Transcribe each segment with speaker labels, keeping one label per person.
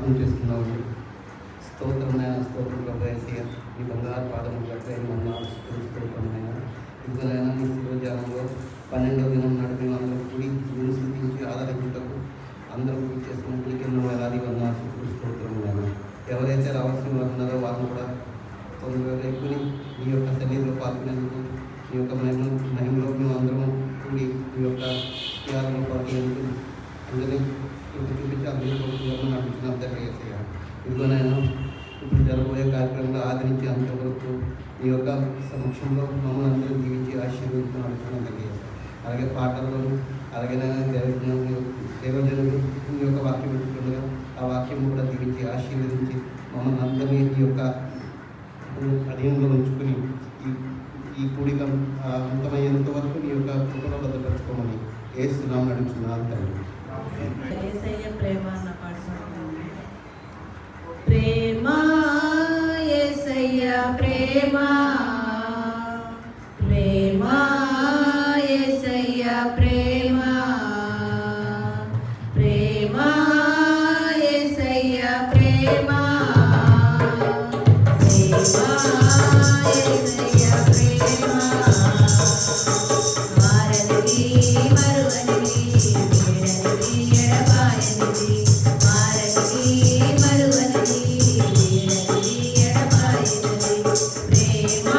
Speaker 1: ప్రార్థన చేస్తున్నాము. స్తోత్రమైన స్తోత్రం ప్రభావ ఈ బంగారు పాదము గట్లైన వందనాలు స్తోత్రమైన ఇదిగోనైనా నీ శిరోజానంలో 12వ దినం నాడు మేము అందరం కూడి నేను స్థుతించి ఆదరించుటకు అందరూ పూజ చేసుకున్నట్లకి ఎన్నో వేలాది వందనాలు స్తోత్రమైన ఎవరైతే రావాల్సిన వారు ఉన్నారో వారిని కూడా తొందరగా లేకుని నీ యొక్క సన్నిధిలో పాల్గొనేందుకు నీ యొక్క మహిమలో మేము అందరం కూడి నీ యొక్క త్యాగంలో పాల్గొనేందుకు అందరినీ చూపించి అందరినీ నడుపుతున్నాం తెలియజేయ. ఇదిగోనైనా ఇప్పుడు జరగబోయే కార్యక్రమంలో ఆదరించి అంతవరకు ఈ యొక్క సమక్షంలో మమ్మల్ని అందరూ జీవించి ఆశీర్వదించుకుని నడుపుతున్నాం తెలియజేయ. అలాగే పాటల్లోనూ అలాగే దేవజనులు ఈ యొక్క వాక్యం పెట్టుకుండగా ఆ వాక్యం కూడా దీవించి ఆశీర్వదించి మమ్మల్ని అందరినీ ఈ యొక్క అధీనంలో ఉంచుకుని ఈ కూడిక అంతమయ్యేంత వరకు నీ యొక్క కృపలో భద్రపరచుకోమని యేసునామమున నడుచున్నాను తండ్రి.
Speaker 2: ప్రేమ అన్న పాట ప్రేమ యేసయ్య ప్రేమ ప్రేమ యేసయ్య ప్రేమ ప్రేమ యేసయ్య ప్రేమ ప్రేమ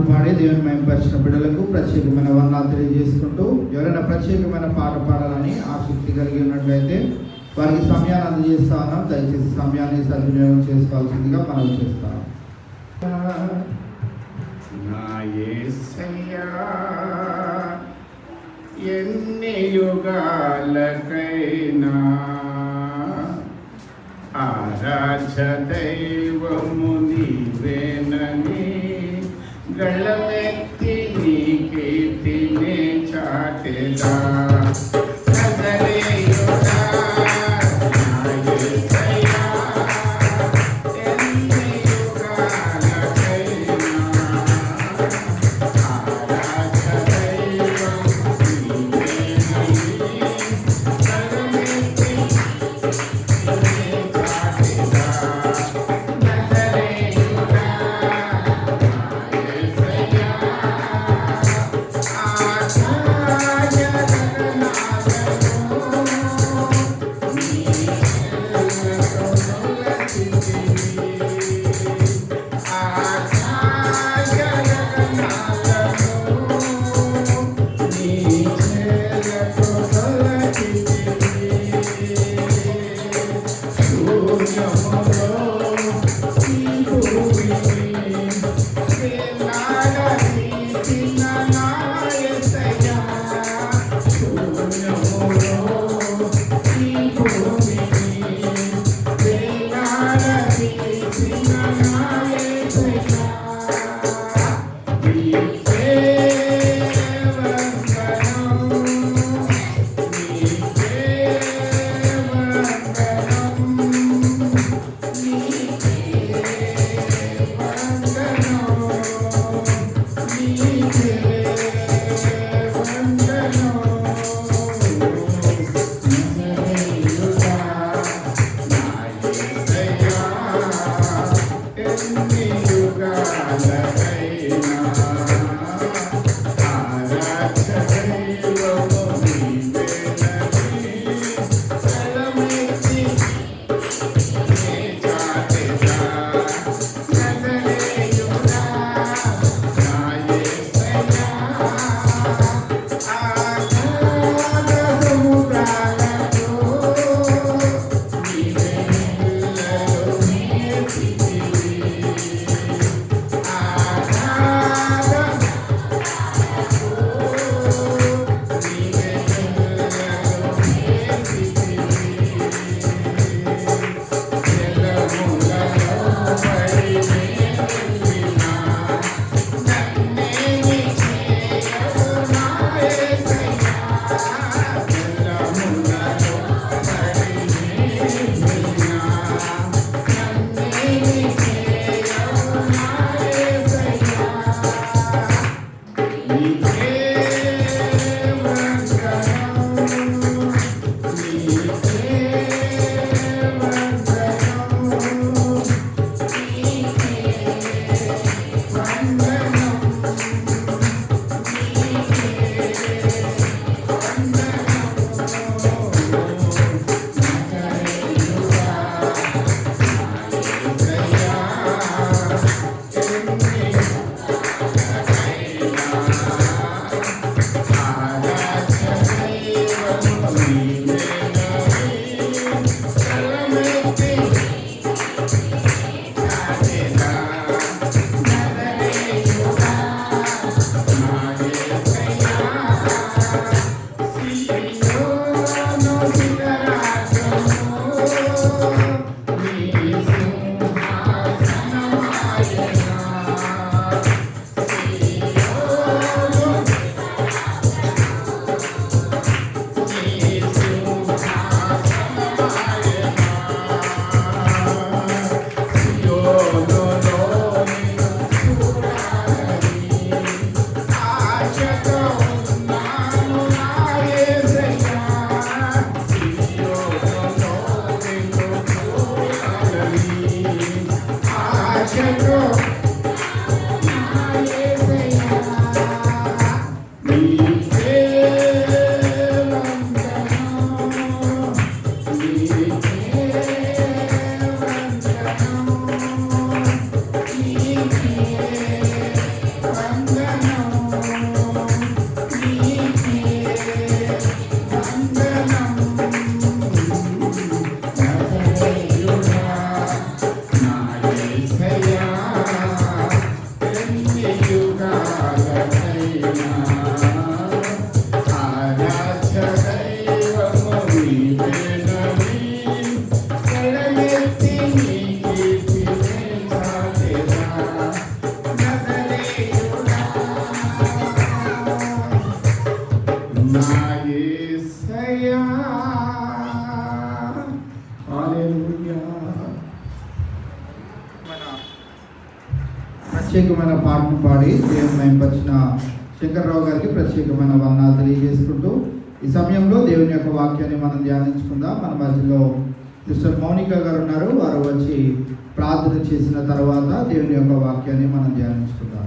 Speaker 3: పాడి దేవుని మహిమపరిచిన బిడ్డలకు ప్రత్యేకమైన వందనాలు తెలియజేసుకుంటూ, ఎవరైనా ప్రత్యేకమైన పాట పాడాలని ఆసక్తి కలిగి ఉన్నట్లయితే వారికి సమయాన్ని అందజేస్తా ఉన్నాం. దయచేసి సమయాన్ని సద్వినియోగం చేసుకోవాల్సిందిగా మనం చేస్తాం.
Speaker 4: నా యేసయ్యా ఎన్ని యుగాలకైనా ఆరాధ్య దైవము నీవేనని గళమెత్తి నీ కీర్తిని చాటెదా. నజరేయుడా నా యేసయ్యా ఎన్ని యుగాలకైనా ఆరాధ్య దైవము నీవేనని గళమెత్తి యేసయ్యా ఎన్ని యుగాలకైనా ఆరాధ్య దైవము నీవేనని కలమెత్తి నీ కీర్తినే చాటెదా నజరేయుడా నా యేసయ్యా హల్లెలూయా.
Speaker 3: ప్రత్యేకమైన పాటను పాడి దేవుని మహిమపరిచిన శంకర్రావు గారికి ప్రత్యేకమైన వందనాలు తెలియజేసుకుంటూ ఈ సమయంలో దేవుని యొక్క వాక్యాన్ని మనం ధ్యానించుకుందాం. మన మధ్యలో సిస్టర్ మౌనిక గారు ఉన్నారు. వారు వచ్చి ప్రార్థన చేసిన తర్వాత దేవుని యొక్క వాక్యాన్ని మనం ధ్యానించుకుందాం.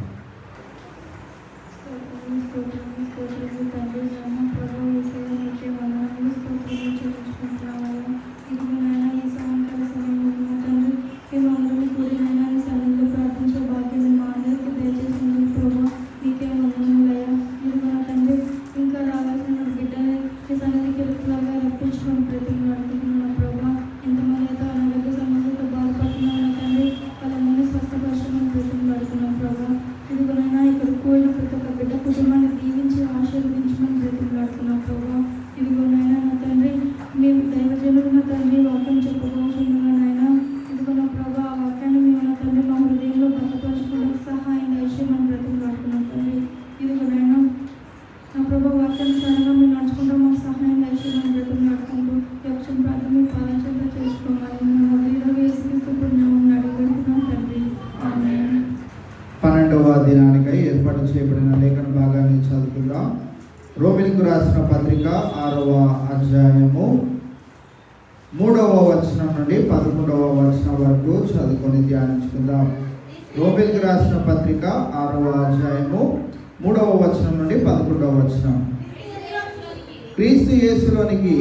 Speaker 3: దినానికై ఏర్పాటు చేయబడిన లేఖన భాగాన్ని చదువుకుందాం. రోమిలకు రాసిన పత్రిక 6వ అధ్యాయము 3వ వచనం నుండి 11వ వచనం వరకు చదువుకొని ధ్యానించుకుందాం. రోమిలకు రాసిన పత్రిక 6వ అధ్యాయము 3వ వచనం నుండి 11వ వచనం. క్రీస్తు యేసులోనికి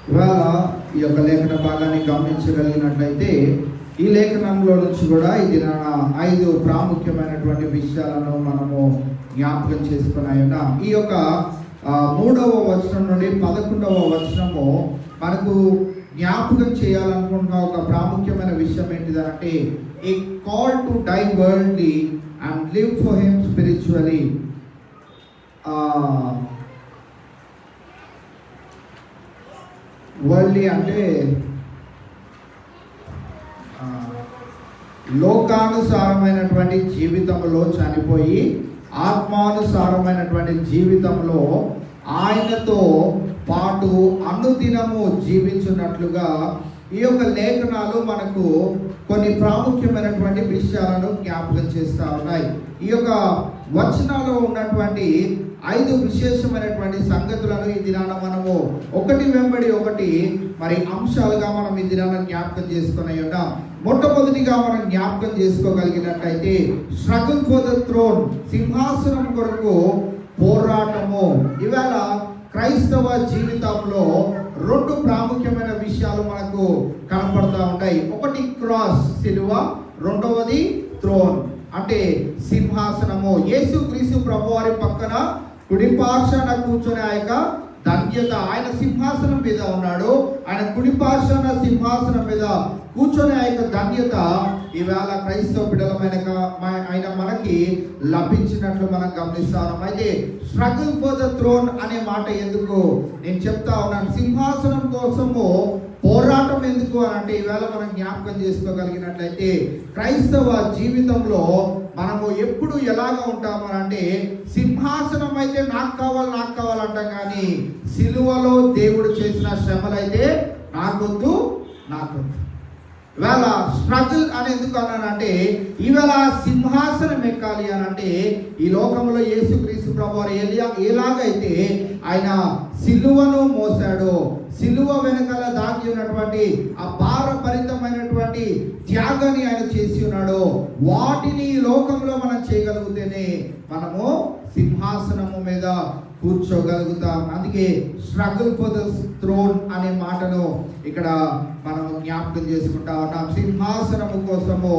Speaker 3: ఇవాళ ఈ యొక్క లేఖన భాగాన్ని గమనించగలిగినట్లయితే ఈ లేఖనంలో నుంచి కూడా ఇది 5 ప్రాముఖ్యమైనటువంటి విషయాలను మనము జ్ఞాపకం చేసుకుని ఉన్నాం. ఈ యొక్క 3వ వచనం నుండి 11వ వచనము మనకు జ్ఞాపకం చేయాలనుకుంటున్న ఒక ప్రాముఖ్యమైన విషయం ఏంటిదంటే a call to die worldly and live for him spiritually. Worldly అంటే లోకానుసారమైనటువంటి జీవితంలో చనిపోయి ఆత్మానుసారమైనటువంటి జీవితంలో ఆయనతో పాటు అనుదినము జీవించున్నట్లుగా ఈ యొక్క లేఖనాలు మనకు కొన్ని ప్రాముఖ్యమైనటువంటి విషయాలను జ్ఞాపకం చేస్తూ ఉన్నాయి. ఈ యొక్క వచనాల్లో ఉన్నటువంటి 5 విశేషమైనటువంటి సంగతులను ఈ దినాన మనము ఒకటి వెంబడి ఒకటి మరి అంశాలుగా మనం ఈ దినాన జ్ఞాపకం చేసుకుని ఉన్నాం. మొట్టమొదటిగా మనం జ్ఞాపకం చేసుకోగలిగినట్లయితే స్ట్రగుల్ ఫర్ ద థ్రోన్, సింహాసనం కొరకు పోరాటము. ఇవాళ క్రైస్తవ జీవితంలో 2 ప్రాముఖ్యమైన విషయాలు మనకు కనపడతా ఉంటాయి. ఒకటి క్రాస్, సిలువ. రెండవది థ్రోన్, అంటే సింహాసనము. యేసుక్రీస్తు ప్రభువారి పక్కన కుడి పార్శ్వన కూర్చొని ఆ యొక్క ధన్యత, ఆయన సింహాసనం మీద ఉన్నాడు. ఆయన కుడి పార్శ్వన సింహాసనం మీద కూర్చొని ఆ యొక్క ధన్యత ఈవేళ క్రైస్తవ బిడ్డలమైన ఆయన మనకి లభించినట్లు మనం గమనిస్తాం. అయితే స్ట్రగుల్ ఫర్ ద థ్రోన్ అనే మాట ఎందుకు నేను చెప్తా ఉన్నాను. సింహాసనం కోసము పోరాటం ఎందుకు అని అంటే ఈవేళ మనం జ్ఞాపకం చేసుకోగలిగినట్లయితే క్రైస్తవ జీవితంలో మనము ఎప్పుడు ఎలాగ ఉంటాము అంటే సింహాసనం అయితే నాకు కావాలంటాం, కానీ సిలువలో దేవుడు చేసిన శ్రమలైతే నాకొద్దు. ఇవాళ స్ట్రగుల్ అని ఎందుకు అన్నానంటే ఈవేళ సింహాసనం ఎక్కాలి అని అంటే ఈ లోకంలో యేసుక్రీస్తు ప్రభువారు ఎలాగైతే ఆయన సిలువను మోసాడో, సిలువ వెనకాల దాగి ఉన్నటువంటి ఆ భారభరితమైనటువంటి త్యాగాన్ని ఆయన చేసి ఉన్నాడో, వాటిని ఈ లోకంలో మనం చేయగలిగితేనే మనము సింహాసనము మీద కూర్చోగలుగుతాం. అందుకే స్ట్రగుల్ ఫర్ ద థ్రోన్ అనే మాటను ఇక్కడ మనము జ్ఞాపకం చేసుకుంటా ఉన్నాం. సింహాసనము కోసము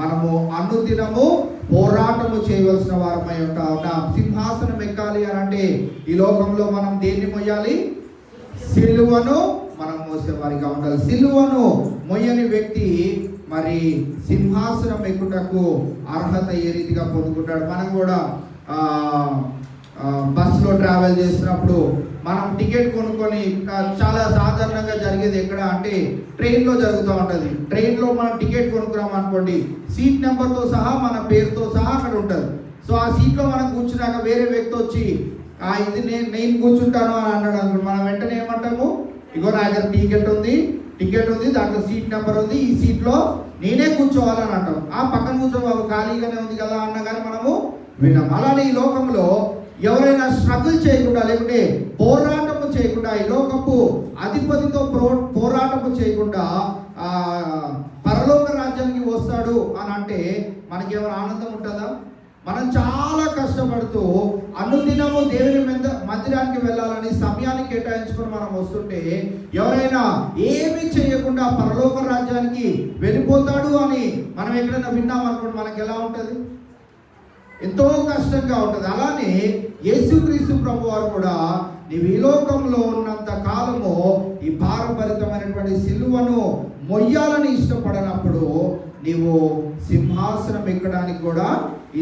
Speaker 3: మనము అనుదినము పోరాటము చేయవలసిన వారమై ఉంటా ఉన్నాం. సింహాసనం ఎక్కాలి అని అంటే ఈ లోకంలో మనం దేన్ని మొయ్యాలి? సిలువను మనం మోసేవారిగా ఉండాలి. సిలువను మొయ్యని వ్యక్తి మరి సింహాసనం ఎక్కుటకు అర్హత ఏ రీతిగా పొందుకుంటాడు? మనం కూడా బస్సులో ట్రావెల్ చేస్తున్నప్పుడు మనం టికెట్ కొనుక్కొని, చాలా సాధారణంగా జరిగేది ఎక్కడ అంటే ట్రైన్లో జరుగుతూ ఉంటుంది. ట్రైన్లో మనం టికెట్ కొనుక్కున్నాం అనుకోండి, సీట్ నెంబర్తో సహా మన పేరుతో సహా అక్కడ ఉంటుంది. సో ఆ సీట్లో మనం కూర్చున్నాక వేరే వ్యక్తి వచ్చి ఇది నేను కూర్చుంటాను అని అన్నాడు అనుకోండి, మనం వెంటనే ఏమంటాము? ఇగో నా దగ్గర టికెట్ ఉంది, దాంట్లో సీట్ నెంబర్ ఉంది, ఈ సీట్లో నేనే కూర్చోవాలని అంటాం. ఆ పక్కన కూర్చోబాబు ఖాళీగానే ఉంది కదా అన్న కానీ మనము విన్నాం. అలానే ఈ లోకంలో ఎవరైనా స్ట్రగుల్ చేయకుండా, లేకుంటే పోరాటము చేయకుండా, ఈ లోకపు అధిపతితో పోరాటము చేయకుండా పరలోక రాజ్యానికి వస్తాడు అని అంటే మనకేమైనా ఆనందం ఉంటుందా? మనం చాలా కష్టపడుతూ అనుదినము దేవుని మందిరానికి వెళ్ళాలని సమయాన్ని కేటాయించుకొని మనం వస్తుంటే ఎవరైనా ఏమీ చేయకుండా పరలోక రాజ్యానికి వెళ్ళిపోతాడు అని మనం ఎక్కడైనా విన్నాం అనుకోండి, మనకి ఎలా ఉంటుంది? ఎంతో కష్టంగా ఉంటుంది. అలానే యేసుక్రీస్తు ప్రభువారు కూడా నీవు ఈ లోకంలో ఉన్నంత కాలము ఈ భారభరితమైనటువంటి సిలువను మొయ్యాలని ఇష్టపడనప్పుడు నీవు సింహాసనం ఎక్కడానికి కూడా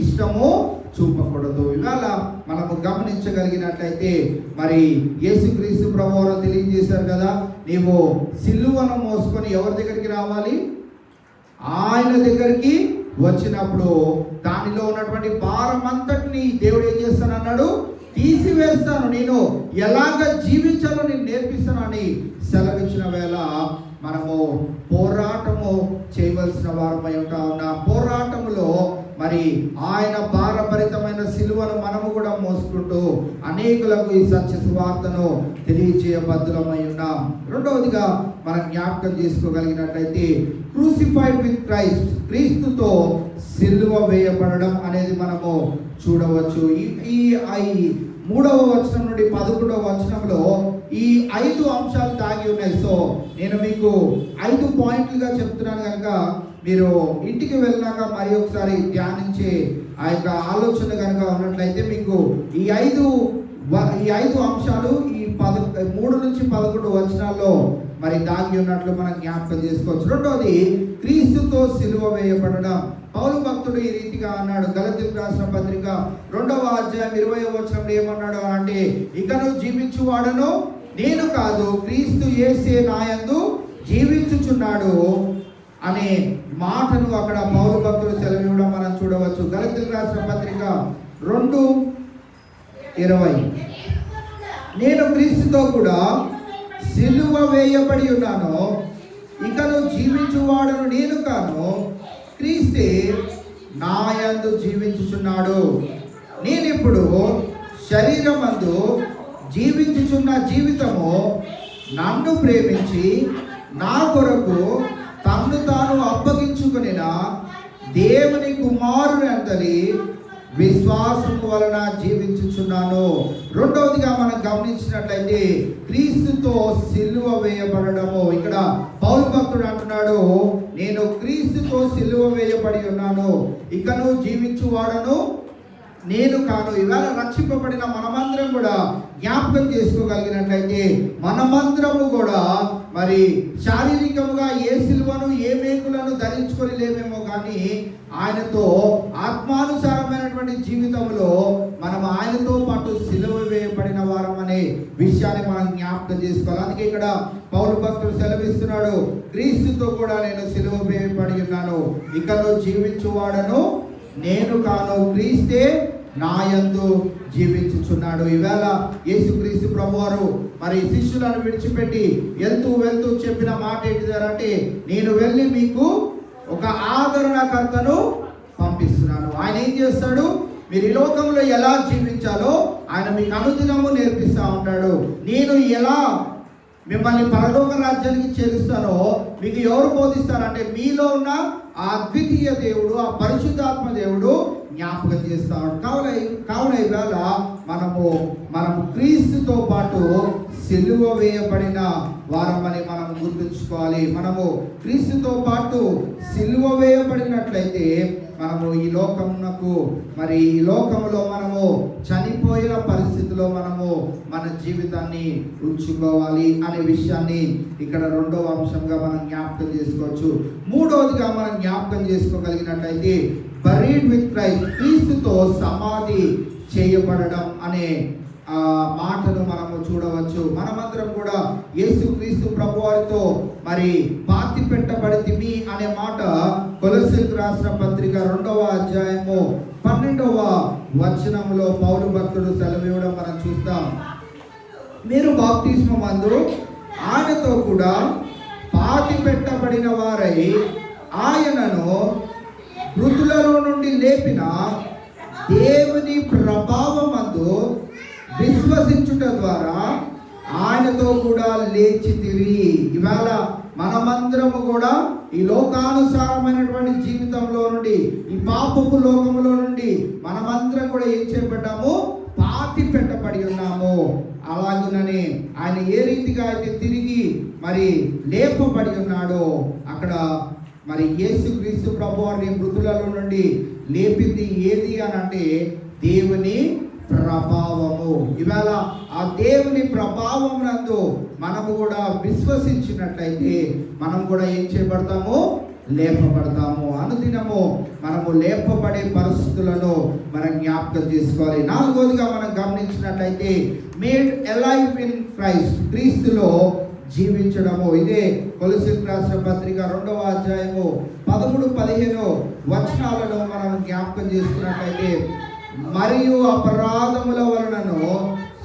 Speaker 3: ఇష్టము చూపకూడదు. ఇవాళ మనము గమనించగలిగినట్లయితే మరి యేసుక్రీస్తు ప్రభువారు తెలియజేశారు కదా, నీవు సిలువను మోసుకొని ఎవరి దగ్గరికి రావాలి? ఆయన దగ్గరికి వచ్చినప్పుడు దానిలో ఉన్నటువంటి భారం అంతటిని దేవుడు ఏం చేస్తానన్నాడు? తీసివేస్తాను, నేను ఎలాగ జీవించాలో నేను నేర్పిస్తానని సెలవిచ్చిన వేళ మనము పోరాటము చేయవలసిన వారమై ఉంటా ఉన్నాం. పోరాటములో మరి ఆయన భారభరితమైన సిలువను మనము కూడా మోసుకుంటూ అనేకులకు ఈ సత్య సువార్తను తెలియజేయబద్ధులమై ఉన్నాం. రెండవదిగా మనం జ్ఞాపకం చేసుకోగలిగినట్లయితే క్రూసిఫైడ్ విత్ క్రైస్ట్, క్రీస్తుతో సిలువ వేయబడడం అనేది మనము చూడవచ్చు. ఈ 3వ వచనం నుండి 11వ వచనంలో ఈ 5 అంశాలు దాగి ఉన్నాయి. సో నేను మీకు 5 పాయింట్లుగా చెప్తున్నాను కనుక మీరు ఇంటికి వెళ్ళినాక మరి ఒకసారి ధ్యానించే ఆ యొక్క ఆలోచన కనుక ఉన్నట్లయితే మీకు ఈ 5 అంశాలు ఈ 3 నుంచి 11 వచనాల్లో మరి దాగి ఉన్నట్లు మనం జ్ఞాపకం చేసుకోవచ్చు. రెండోది క్రీస్తుతో సిలువ వేయబడడం. పౌలు భక్తుడు ఈ రీతిగా అన్నాడు, గలతీయులకు రాసిన పత్రిక 2వ అధ్యాయం 20వ వచనంలో ఏమన్నాడు అంటే, ఇకను జీవించువాడను నేను కాదు, క్రీస్తు యేసే నాయందు జీవించుచున్నాడు అనే మాటను అక్కడ పౌలు భక్తుడు సెలవివ్వడం మనం చూడవచ్చు. గలతీయులకు రాసిన పత్రిక 2:20, నేను క్రీస్తుతో కూడా సిలువ వేయబడి ఉన్నాను, ఇకను జీవించువాడను నేను కాను, క్రీస్తే నాయందు జీవించుచున్నాడు. నేనిప్పుడు శరీరమందు జీవించుచున్న జీవితము నన్ను ప్రేమించి నా కొరకు తన్ను తాను అప్పగించుకునిన దేవుని కుమారుని అంతని విశ్వాసము వలన జీవించుచున్నాను. రెండవదిగా మనం గమనించినట్లయితే క్రీస్తుతో సిలువ వేయబడము. ఇక్కడ పౌలు భక్తుడు అంటున్నాడు, నేను క్రీస్తుతో సిలువ వేయబడి ఉన్నాను, ఇకను జీవించువాడను నేను కాను. ఇవాళ రక్షింపబడిన మనమందరం కూడా జ్ఞాపకం చేసుకోగలిగినట్లయితే మనమందరము కూడా మరి శారీరకంగా ఏ సిలువను ఏ మేకులను ధరించుకొని లేమేమో కానీ ఆయనతో ఆత్మానుసారమైనటువంటి జీవితంలో మనం ఆయనతో పాటు సిలువ వేయబడిన వారం అనే విషయాన్ని మనం జ్ఞాపకం చేసుకోవాలి. అందుకే ఇక్కడ పౌలు భక్తుడు సెలవిస్తున్నాడు, క్రీస్తుతో కూడా నేను సిలువ వేయబడి ఉన్నాను, ఇకను జీవించువాడను నేను కాను, క్రీస్తే నాయందు జీవించుచున్నాడు. ఈవేళ యేసుక్రీస్తు ప్రభువారు మరి శిష్యులను విడిచిపెట్టి వెళ్తూ చెప్పిన మాట ఏంటిదంటే, నేను వెళ్ళి మీకు ఒక ఆదరణకర్తను పంపిస్తున్నాను. ఆయన ఏం చేస్తాడు, మీరు ఈ లోకంలో ఎలా జీవించాలో ఆయన మీకు అనుదినము నేర్పిస్తూ ఉంటాడు. నేను ఎలా మిమ్మల్ని పరలోక రాజ్యానికి చేరుస్తానో మీకు ఎవరు బోధిస్తారంటే మీలో ఉన్న ఆ అద్వితీయ దేవుడు, ఆ పరిశుద్ధాత్మ దేవుడు జ్ఞాపకం చేస్తాడు. కావున ఈవేళ మనము క్రీస్తుతో పాటు సిలువ వేయబడిన వారమని మనం గుర్తుంచుకోవాలి. మనము క్రీస్తుతో పాటు సిలువ వేయబడినట్లయితే మనము ఈ లోకములో మనము చనిపోయిన పరిస్థితిలో మనము మన జీవితాన్ని ఉంచుకోవాలి అనే విషయాన్ని ఇక్కడ రెండవ అంశంగా మనం జ్ఞాపకం చేసుకోవచ్చు. మూడవదిగా మనం జ్ఞాపకం చేసుకోగలిగినట్లయితే బరీడ్ విత్ క్రైస్ట్, క్రీస్తుతో సమాధి చేయబడడం అనే మాటను మనము చూడవచ్చు. మనమందరం కూడా యేసుక్రీస్తు ప్రభువారితో మరి పాతి పెట్టబడితిమి అనే మాట కొలొస్సీయులకు రాసిన పత్రిక 2వ అధ్యాయము 12వ వచనంలో పౌలు భక్తుడు సెలవివ్వడం మనం చూస్తాం. మీరు బాప్తిస్మం అందు ఆయనతో కూడా పాతి పెట్టబడిన వారై ఆయనను మృతులలో నుండి లేపిన దేవుని ప్రభావమందు విశ్వసించుట ద్వారా ఆయనతో కూడా లేచితిరి. ఇవాళ మనమందరము కూడా ఈ లోకానుసారమైనటువంటి జీవితంలో నుండి, ఈ పాపపు లోకములో నుండి మనమందరం కూడా ఏం చేయబడ్డాము, పాతి పెట్టబడి ఉన్నాము. అలాగునని ఆయన ఏ రీతిగా అయితే తిరిగి మరి లేపబడి ఉన్నాడో అక్కడ మరి యేసుక్రీస్తు ప్రభువారిని మృతులలో నుండి లేపింది ఏది అని అంటే దేవుని ప్రభావము. ఇవాళ ఆ దేవుని ప్రభావం నందు మనము కూడా విశ్వసించినట్లయితే మనం కూడా ఏం చేయబడతాము, లేపబడతాము. అనుదినము మనము లేపబడే పరిస్థితులను మనం జ్ఞాపకం చేసుకోవాలి. నాలుగోదిగా మనం గమనించినట్లయితే మేడ్ అలైవ్ ఇన్ క్రైస్ట్, క్రీస్తులో జీవించడము. ఇదే కొలొస్సీయులకు రాసిన పత్రిక 2వ అధ్యాయము 13-15 వచనాలను మనం జ్ఞాపకం చేసుకున్నట్లయితే, మరియు అపరాధముల వలనను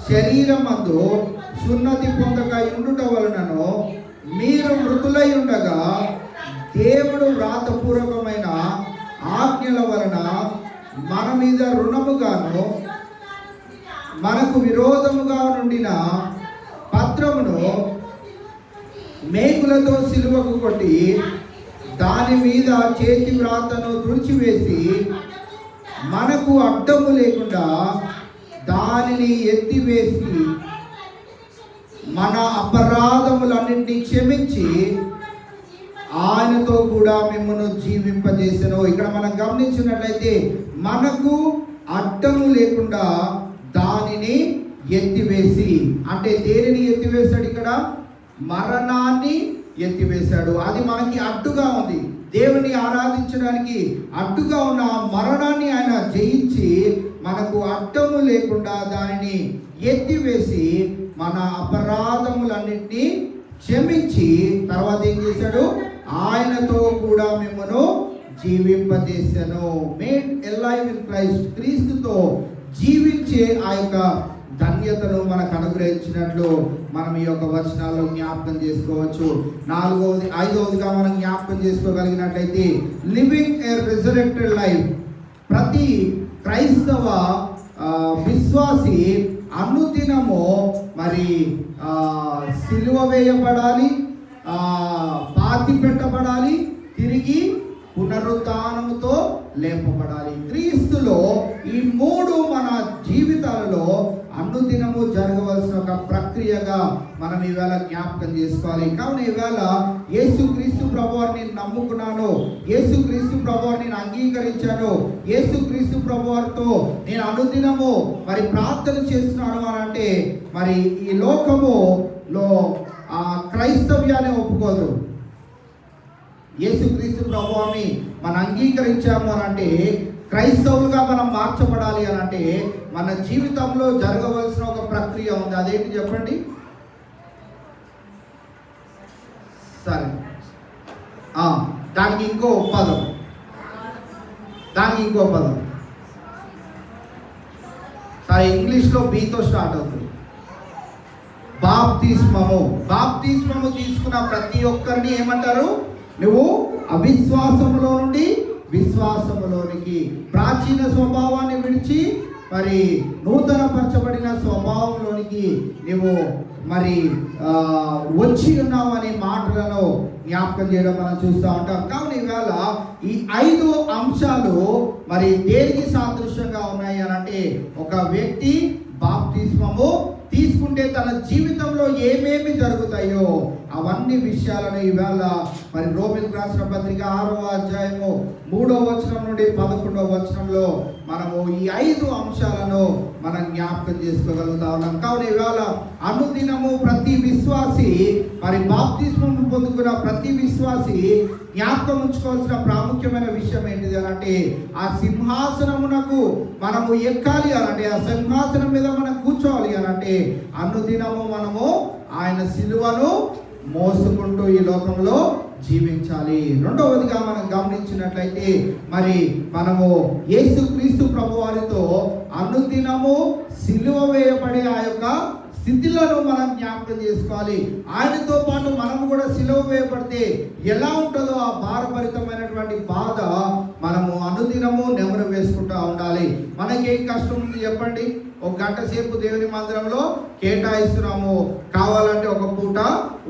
Speaker 3: శరీరమందు సున్నతి పొందక ఉండుట వలనను మీరు మృతులై ఉండగా దేవుడు వ్రాతపూర్వకమైన ఆజ్ఞల వలన మన మీద రుణముగాను మనకు విరోధముగా నుండిన పత్రమును మేకులతో సిలువకు కొట్టి దాని మీద చేతి వ్రాతను తుడిచివేసి మనకు అడ్డము లేకుండా దానిని ఎత్తివేసి మన అపరాధములన్నింటినీ క్షమించి ఆయనతో కూడా మిమ్మల్ని జీవింపజేసెను. ఇక్కడ మనం గమనించినట్లయితే మనకు అడ్డము లేకుండా దానిని ఎత్తివేసి, అంటే దేనిని ఎత్తివేశాడు, ఇక్కడ మరణాన్ని ఎత్తివేశాడు. అది మనకి అడ్డుగా ఉంది, దేవుని ఆరాధించడానికి అడ్డుగా ఉన్న మరణాన్ని ఆయన జయించి మనకు అడ్డము లేకుండా దానిని ఎత్తివేసి మన అపరాధములన్నింటినీ క్షమించి తర్వాత ఏం చేశాడు, ఆయనతో కూడా మిమ్మల్ని జీవింపజేశాను. మేడ్ అలైవ్ ఇన్ క్రైస్ట్, క్రీస్తుతో జీవించే ఆ యొక్క ధన్యతను మనకు అనుగ్రహించినట్లు మనం ఈ యొక్క వచనాల్లో జ్ఞాపకం చేసుకోవచ్చు. ఐదవదిగా మనం జ్ఞాపకం చేసుకోగలిగినట్లయితే లివింగ్ ఏ రిజరెక్టెడ్ లైఫ్. ప్రతి క్రైస్తవ విశ్వాసి అనుదినము మరి సిలువ వేయబడాలి, పాతి పెట్టబడాలి, తిరిగి పునరుత్థానముతో లేపబడాలి. క్రీస్తులో ఈ మూడు మన జీవితాలలో అనుదినము జరగవలసిన ఒక ప్రక్రియగా మనం ఈవేళ జ్ఞాపకం చేసుకోవాలి. కావున ఈవేళ యేసుక్రీస్తు ప్రభువారిని నేను నమ్ముకున్నాను, యేసుక్రీస్తు ప్రభువారిని నేను అంగీకరించాను, యేసుక్రీస్తు ప్రభువారితో నేను అనుదినము మరి ప్రార్థన చేస్తున్నాను అని అంటే మరి ఈ లోకములో క్రైస్తవ్యాన్ని ఒప్పుకోదు. యేసుక్రీస్తు ప్రభువారిని మనం అంగీకరించాము అని అంటే, క్రైస్తవులుగా మనం మార్చబడాలి అని అంటే మన జీవితంలో జరగవలసిన ఒక ప్రక్రియ ఉంది. అదేంటి చెప్పండి? సరే, దానికి ఇంకో పదం సరే, ఇంగ్లీష్లో బీతో స్టార్ట్ అవుతుంది. బాప్తిస్మము తీసుకున్న ప్రతి ఒక్కరిని ఏమంటారు? నువ్వు అవిశ్వాసములో నుండి విశ్వాసములోనికి, ప్రాచీన స్వభావాన్ని విడిచి మరి నూతనపరచబడిన స్వభావంలోనికి నువ్వు మరి వచ్చి ఉన్నావు అనే మాటలను జ్ఞాపకం చేయడం మనం చూస్తూ ఉంటాం. కావున ఈవేళ ఈ 5 అంశాలు మరి దేనికి సాదృశ్యంగా ఉన్నాయి అని అంటే, ఒక వ్యక్తి బాప్తిస్మము తీసుకుంటే తన జీవితంలో ఏమేమి జరుగుతాయో అవన్నీ విషయాలను ఈవేళ మరి రోమీయులకు రాసిన పత్రిక 6వ అధ్యాయము 3వ వచనం నుండి 11వ వచనంలో మనము ఈ 5 అంశాలను మనం జ్ఞాపకం చేసుకోగలుగుతా ఉన్నాం. కావున ఈవేళ అనుదినము ప్రతి విశ్వాసి మరి బాప్తిస్మం పొందుకున్న ప్రతి విశ్వాసి జ్ఞాపకం ఉంచుకోవాల్సిన ప్రాముఖ్యమైన విషయం ఏంటిది అని అంటే, ఆ సింహాసనమునకు మనము ఎక్కాలి అనంటే, ఆ సింహాసనం మీద మనం కూర్చోవాలి అనంటే అనుదినము మనము ఆయన సిలువను మోసుకుంటూ ఈ లోకంలో జీవించాలి. రెండవదిగా మనం గమనించినట్లయితే మరి మనము యేసుక్రీస్తు ప్రభువారితో అనుదినము సిలువ వేయబడే ఆ యొక్క స్థితిలను మనం జ్ఞాపకం చేసుకోవాలి. ఆయనతో పాటు మనం కూడా సిలువ వేయబడితే ఎలా ఉంటుందో ఆ భారభరితమైనటువంటి బాధ మనము అనుదినము నెమరు వేసుకుంటూ ఉండాలి. మనకేం కష్టం ఉంది చెప్పండి? 1 గంట సేపు దేవుని మందిరంలో కేటాయిస్తున్నాము, కావాలంటే ఒక పూట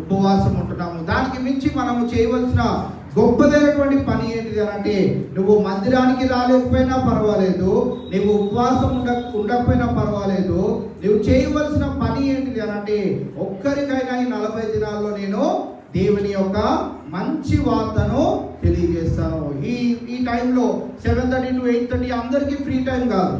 Speaker 3: ఉపవాసం ఉంటున్నాము. దానికి మించి మనము చేయవలసిన గొప్పదైనటువంటి పని ఏంటిది అని అంటే, నువ్వు మందిరానికి రాలేకపోయినా పర్వాలేదు, నువ్వు ఉపవాసం ఉండకపోయినా పర్వాలేదు, నువ్వు చేయవలసిన పని ఏంటిది అని అంటే, ఒక్కరికైనా ఈ 40 దినాల్లో నేను దేవుని యొక్క మంచి వార్తను తెలియజేస్తాను. ఈ టైంలో 7:30 to 8:30 అందరికీ ఫ్రీ టైం కాదు.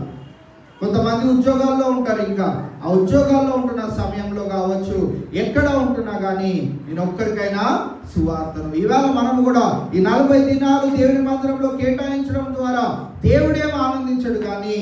Speaker 3: కొంతమంది ఉద్యోగాల్లో ఉంటారు. ఇంకా ఆ ఉద్యోగాల్లో ఉంటున్న సమయంలో కావచ్చు, ఎక్కడ ఉంటున్నా కానీ నేను ఒక్కరికైనా సువార్తను ఈవేళ మనము కూడా ఈ 40 దినాలు దేవుని మందిరంలో కేటాయించడం ద్వారా దేవుడేమో ఆనందించడు, కానీ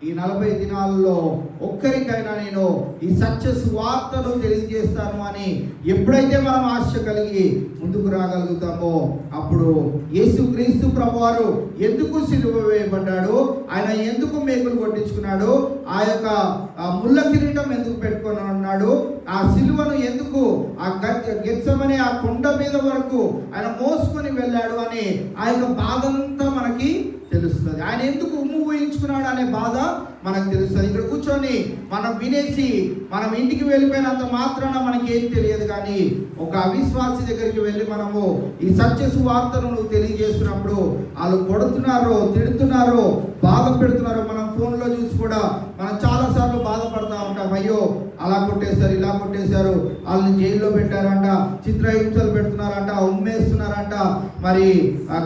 Speaker 3: ఈ 40 దినాల్లో ఒక్కరికైనా నేను ఈ సత్య సువార్తను తెలియజేస్తాను అని ఎప్పుడైతే మనం ఆశ కలిగి ముందుకు రాగలుగుతామో అప్పుడు యేసుక్రీస్తు ప్రభువారు ఎందుకు సిలువ వేయబడ్డాడు, ఆయన ఎందుకు మేకులు కొట్టించుకున్నాడు, ఆ యొక్క ముళ్ళ కిరీటం ఎందుకు పెట్టుకొని ఉన్నాడు, ఆ సిలువను ఎందుకు ఆ గెత్సెమనే ఆ కొండ మీద వరకు ఆయన మోసుకొని వెళ్ళాడు అని ఆ యొక్క బాధంతా మనకి తెలుస్తుంది. ఆయన ఎందుకు ఉమ్ము ఊహించుకున్నాడు అనే బాధ మనకు తెలుస్తుంది. ఇక్కడ కూర్చొని మనం వినేసి మనం ఇంటికి వెళ్ళిపోయినంత మాత్రాన మనకి ఏం తెలియదు, కానీ ఒక అవిశ్వాసి దగ్గరికి వెళ్ళి మనము ఈ సత్య సువార్తను నువ్వు తెలియజేస్తున్నప్పుడు వాళ్ళు కొడుతున్నారో, తిడుతున్నారో, బాధ పెడుతున్నారో మనం ఫోన్లో చూసి కూడా మనం చాలాసార్లు బాధపడతా ఉంటాం. అయ్యో అలా కొట్టేశారు, ఇలా కొట్టేశారు, వాళ్ళని జైల్లో పెట్టారంట, చిత్రహింసలు పెడుతున్నారంట, ఉమ్మేస్తున్నారంట, మరి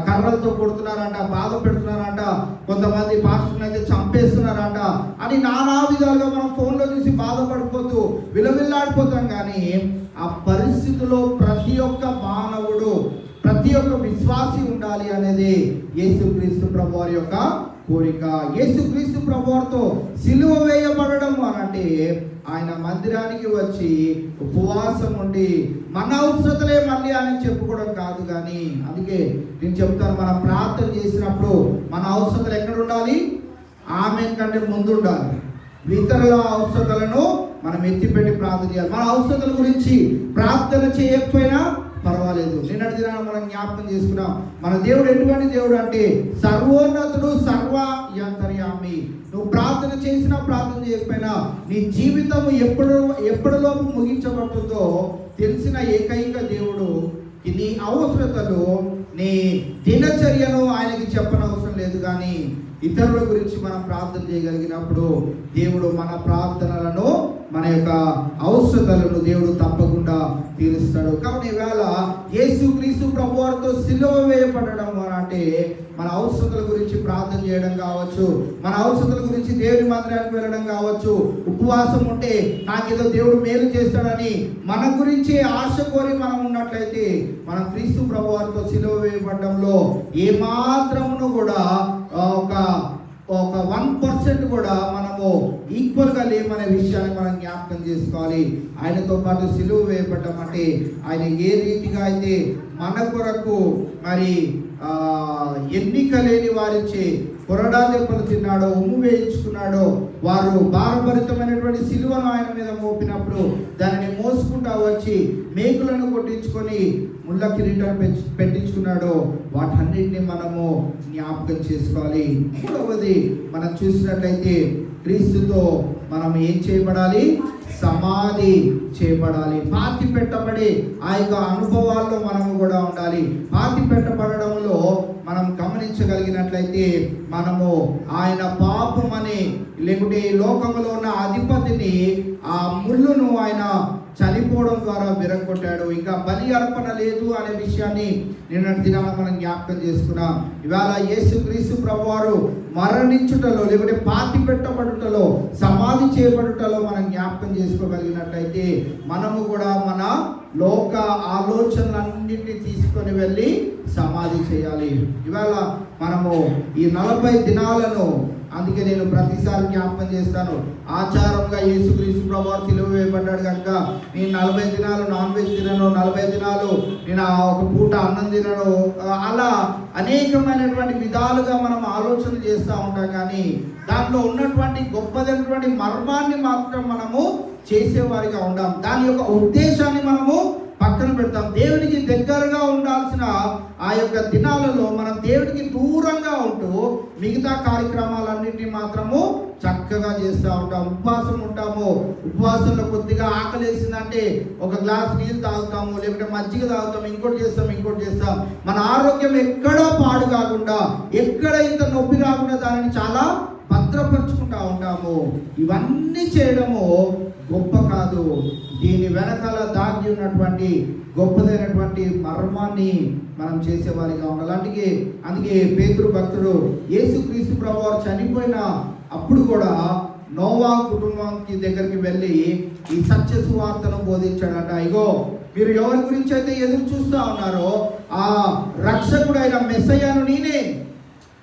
Speaker 3: కర్రలతో కొడుతున్నారంట, బాధ పెడుతున్నారంట, కొంతమంది పాస్టర్ని అయితే చంపేస్తున్నారంట అని నానా విధాలుగా మనం ఫోన్లో చూసి బాధపడిపోతూ విలవిల్లాడిపోతాం. కానీ ఆ పరిస్థితిలో ప్రతి ఒక్క మానవుడు, ప్రతి ఒక్క విశ్వాసి ఉండాలి అనేది యేసుక్రీస్తు ప్రభువారి యొక్క కోరిక. యేసుక్రీస్తు ప్రభువారితో సిలువ వేయబడడం అనంటే ఆయన మందిరానికి వచ్చి ఉపవాసం ఉండి మన అవసరతలే మళ్ళీ ఆయన చెప్పుకోవడం కాదు. కానీ అందుకే నేను చెప్తాను, మనం ప్రార్థన చేసినప్పుడు మన అవసరతలు ఎక్కడ ఉండాలి? ఆమె కంటే ముందు ఉండాలి. ఇతరుల అవసరతలను మనం ఎత్తిపెట్టి ప్రార్థన చేయాలి. మన అవసరతల గురించి ప్రార్థన చేయకపోయినా పర్వాలేదు. నిన్నటి దినాన మనం జ్ఞాపకం చేసుకున్నాం, మన దేవుడు ఎటువంటి దేవుడు అంటే సర్వోన్నతుడు, సర్వయంతర్యామి. నువ్వు ప్రార్థన చేసినా ప్రార్థన చేయకపోయినా నీ జీవితం ఎప్పటిలోపు ముగించబడుతుందో తెలిసిన ఏకైక దేవుడు నీ అవసరతలు నీ దినచర్యను ఆయనకి చెప్పనవసరం లేదు. కానీ ఇతరుల గురించి మనం ప్రార్థన చేయగలిగినప్పుడు దేవుడు మన ప్రార్థనలను, మన యొక్క అవసరతలను దేవుడు తప్పకుండా తీరుస్తాడు. కాబట్టి ఈవేళ యేసుక్రీస్తు ప్రభువారితో సిలువ వేయబడడం అంటే మన అవసరతల గురించి ప్రార్థన చేయడం కావచ్చు, మన అవసరతల గురించి దేవుని మందిరానికి వెళ్ళడం కావచ్చు, ఉపవాసం ఉంటే నాకేదో దేవుడు మేలు చేస్తాడని మన గురించి ఆశ కోరి మనం ఉన్నట్లయితే మనం క్రీస్తు ప్రభువారితో సిలువ వేయబడడంలో ఏమాత్రమును కూడా ఒక 1% కూడా మనము ఈక్వల్గా లేమనే విషయాన్ని మనం జ్ఞాపకం చేసుకోవాలి. ఆయనతో పాటు సిలువ వేయబడ్డం అంటే ఆయన ఏ రీతిగా అయితే మన కొరకు మరి ఎన్నిక లేని వారిచే కొరడా దెబ్బలు తిన్నాడో, ఉమ్ము వేయించుకున్నాడో, వారు భారభరితమైనటువంటి సిలువను ఆయన మీద మోపినప్పుడు దానిని మోసుకుంటా వచ్చి మేకులను కొట్టించుకొని ముళ్ళ కిరీటాన్ని పెట్టించుకున్నాడో, వాటన్నిటిని మనము జ్ఞాపకం చేసుకోవాలి. మూడవది మనం చూసినట్లయితే క్రీస్తుతో మనం ఏం చేయబడాలి? సమాధి చేయబడాలి. పాతి పెట్టబడి ఆ యొక్క అనుభవాల్లో మనము కూడా ఉండాలి. పాతి పెట్టబడడంలో మనం గమనించగలిగినట్లయితే మనము ఆయన పాపమని లేకుంటే ఈ లోకంలో ఉన్న అధిపతిని, ఆ ముళ్ళును ఆయన చనిపోవడం ద్వారా విరగొట్టాడు. ఇంకా బలి అర్పణ లేదు అనే విషయాన్ని నిన్నటి దినాన మనం జ్ఞాపకం చేసుకున్నాం. ఇవాళ యేసుక్రీస్తు ప్రభువారు మరణించుటలో లేకుంటే పాతి పెట్టబడుటలో, సమాధి చేయబడుటలో మనం జ్ఞాపకం చేసుకోగలిగినట్లయితే మనము కూడా మన లోక ఆలోచనలన్నింటినీ తీసుకొని వెళ్ళి సమాధి చేయాలి. ఇవాళ మనము ఈ 40 దినాలను, అందుకే నేను ప్రతిసారి జ్ఞాపకం చేస్తాను, ఆచారంగా యేసుక్రీస్తు ప్రభువారు సిలువ వేయబడ్డాడు కనుక నేను 40 దినాలు నాన్ వెజ్ తినను, 40 దినాలు నేను ఒక పూట అన్నం తినను, అలా అనేకమైనటువంటి విధాలుగా మనం ఆలోచన చేస్తూ ఉంటాం. కానీ దాంట్లో ఉన్నటువంటి గొప్పదైనటువంటి మర్మాన్ని మాత్రం మనము చేసేవారిగా ఉండాం. దాని యొక్క ఉద్దేశాన్ని మనము పక్కన పెడతాం. దేవునికి దగ్గరగా ఉండాల్సిన ఆ యొక్క దినాలలో మనం దేవునికి దూరంగా ఉంటూ మిగతా కార్యక్రమాలన్నింటినీ మాత్రము చక్కగా చేస్తూ ఉంటాం. ఉపవాసం ఉంటాము, ఉపవాసంలో కొద్దిగా ఆకలేసిందంటే ఒక గ్లాస్ నీళ్ళు తాగుతాము, లేకుంటే మజ్జిగ తాగుతాం, ఇంకోటి చేస్తాం. మన ఆరోగ్యం ఎక్కడా పాడు కాకుండా, ఎక్కడ ఇంత నొప్పి రాకుండా దానిని చాలా భద్రపరుచుకుంటూ ఉంటాము. ఇవన్నీ చేయడము గొప్ప కాదు. దీని వెనకాల దాగి ఉన్నటువంటి గొప్పదైనటువంటి మర్మాన్ని మనం చేసేవారిగా ఉండాలి. అందుకే పేతురు భక్తుడు యేసుక్రీస్తు ప్రభువారు చనిపోయిన అప్పుడు కూడా నోవా కుటుంబానికి దగ్గరికి వెళ్ళి ఈ సత్య సువార్తను బోధించాడంట. ఇగో మీరు ఎవరి గురించి అయితే ఎదురు చూస్తూ ఉన్నారో ఆ రక్షకుడైన మెస్సయ్యను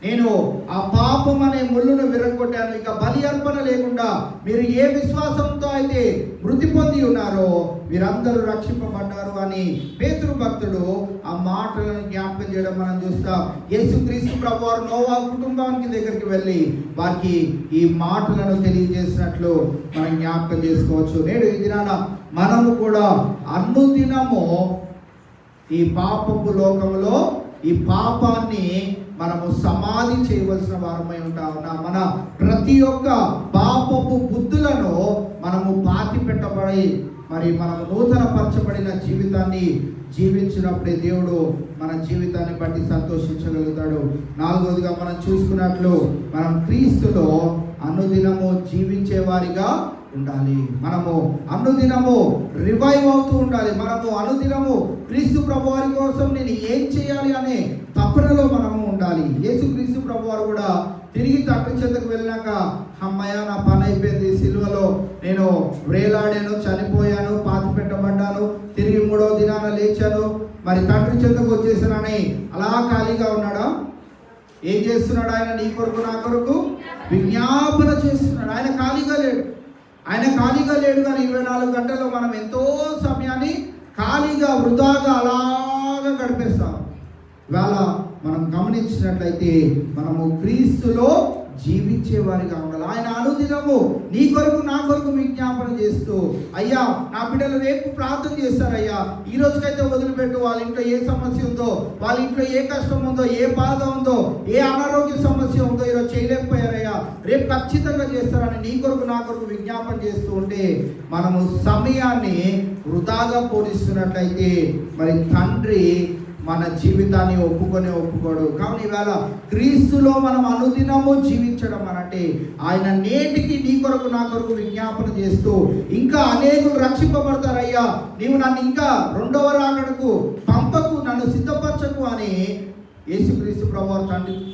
Speaker 3: నేను ఆ పాపం అనే ముళ్ళును విరగొట్టాను. ఇక బలి అర్పణ లేకుండా మీరు ఏ విశ్వాసంతో అయితే మృతి పొంది ఉన్నారో మీరందరూ రక్షింపబడ్డారు అని పేతురు భక్తుడు ఆ మాటలను జ్ఞాపకం చేయడం మనం చూస్తాం. యేసుక్రీస్తు ప్రభువారు నోవా కుటుంబానికి దగ్గరికి వెళ్ళి వారికి ఈ మాటలను తెలియజేసినట్లు మనం జ్ఞాపకం చేసుకోవచ్చు. నేడు ఈ దినాన మనము కూడా అనుదినము ఈ పాపపు లోకంలో ఈ పాపాన్ని మనము సమాధి చేయవలసిన వారమై ఉంటాం. మన ప్రతి ఒక్క పాపపు బుద్ధులను మనము పాతి పెట్టబడి మరి మనము నూతన పరచబడిన జీవితాన్ని జీవించినప్పుడే దేవుడు మన జీవితాన్ని బట్టి సంతోషించగలుగుతాడు. 4వదిగా మనం చూసుకున్నట్లు మనం క్రీస్తులో అనుదినము జీవించే వారిగా ఉండాలి. మనము అనుదినము రివైవ్ అవుతూ ఉండాలి. మనము అనుదినము క్రీస్తు ప్రభువారి కోసం నేను ఏం చేయాలి అనే తపనలో మనము ఉండాలి. యేసుక్రీస్తు ప్రభువారు కూడా తిరిగి తండ్రి చెంతకు వెళ్ళినాక అమ్మయ్య నా పని అయిపోయింది, సిలువలో నేను వేలాడాను, చనిపోయాను, పాతి పెట్టబడ్డాను, తిరిగి 3వ దినాన లేచాను, మరి తండ్రి చెంతకు వచ్చేసానని అలా ఖాళీగా ఉన్నాడా? ఏం చేస్తున్నాడు ఆయన? నీ కొరకు నా కొరకు విజ్ఞాపన చేస్తున్నాడు. ఆయన ఖాళీగా లేడు. కానీ 24 గంటల్లో మనం ఎంతో సమయాన్ని ఖాళీగా వృధాగా అలాగా గడిపేస్తాం. ఇవాళ మనం గమనించినట్లయితే మనము క్రీస్తులో జీవించే వారిగా ఉండాలి. ఆయన అనుదినము నీ కొరకు నా కొరకు విజ్ఞాపన చేస్తూ, అయ్యా నా బిడ్డలు రేపు ప్రార్థన చేస్తారయ్యా, ఈ రోజుకైతే వదిలిపెట్టు, వాళ్ళ ఇంట్లో ఏ సమస్య ఉందో, వాళ్ళ ఇంట్లో ఏ కష్టం ఉందో, ఏ బాధ ఉందో, ఏ అనారోగ్య సమస్య ఉందో ఈరోజు చేయలేకపోయారయ్యా, రేపు ఖచ్చితంగా చేస్తారని నీ కొరకు నా కొరకు విజ్ఞాపన చేస్తూ ఉంటే మనము సమయాన్ని వృధాగా పోలిస్తున్నట్లయితే మరి తండ్రి మన జీవితాన్ని ఒప్పుకోడు. కావున ఇవాళ క్రీస్తులో మనం అనుదినము జీవించడం అనంటే ఆయన నేటికి నీ కొరకు నా కొరకు విజ్ఞాపన చేస్తూ ఇంకా అనేకులు రక్షింపబడతారయ్యా, నీవు నన్ను ఇంకా రెండవ రాకడకు పంపకు, నన్ను సిద్ధపరచకు అని యేసుక్రీస్తు ప్రభువు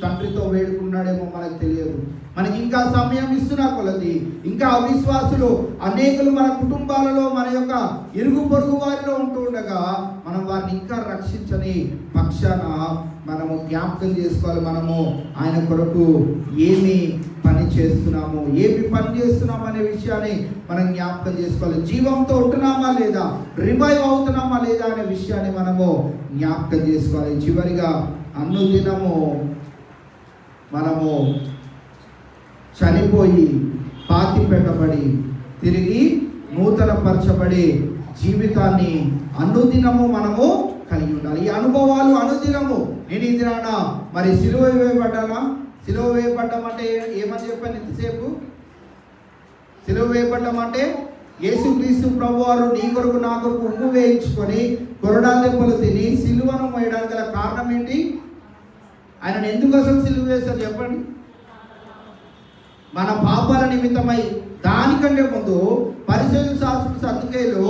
Speaker 3: తండ్రితో వేడుకున్నాడేమో మనకు తెలియదు. మనకి ఇంకా సమయం ఇస్తున్నా కొలది ఇంకా అవిశ్వాసులు అనేకులు మన కుటుంబాలలో మన యొక్క ఇరుగు పొరుగు వారిలో ఉంటూ ఉండగా మనం వారిని ఇంకా రక్షించని పక్షాన మనము జ్ఞాపకం చేసుకోవాలి. మనము ఆయన కొరకు ఏమి పని చేస్తున్నాము అనే విషయాన్ని మనం జ్ఞాపకం చేసుకోవాలి. జీవంతో ఉంటున్నామా లేదా, రివైవ్ అవుతున్నామా లేదా అనే విషయాన్ని మనము జ్ఞాపకం చేసుకోవాలి. చివరిగా అనుదినము మనము చనిపోయి పాతి పెట్టబడి తిరిగి నూతనపరచబడి జీవితాన్ని అనుదినము మనము కలిగి ఉండాలి. ఈ అనుభవాలు అనుదినము. నేను ఈ దినాన మరి సిలువ వేయబడ్డానా? సిలువ వేయబడ్డం అంటే ఏమని చెప్పాను ఇంతసేపు? సిలువ వేయబడ్డం అంటే యేసుక్రీస్తు ప్రభువారు నీ కొరకు నా కొరకు ఉమ్ము వేయించుకొని కొరడా దెబ్బలు తిని సిలువను వేయడానికి గల కారణం ఏంటి? ఆయనను ఎందుకు అసలు సిలువ వేశారు చెప్పండి? మన పాపాల నిమిత్తమై. దానికంటే ముందు పరిసయ్యులు, శాస్త్రులు, సద్దుకయ్యులు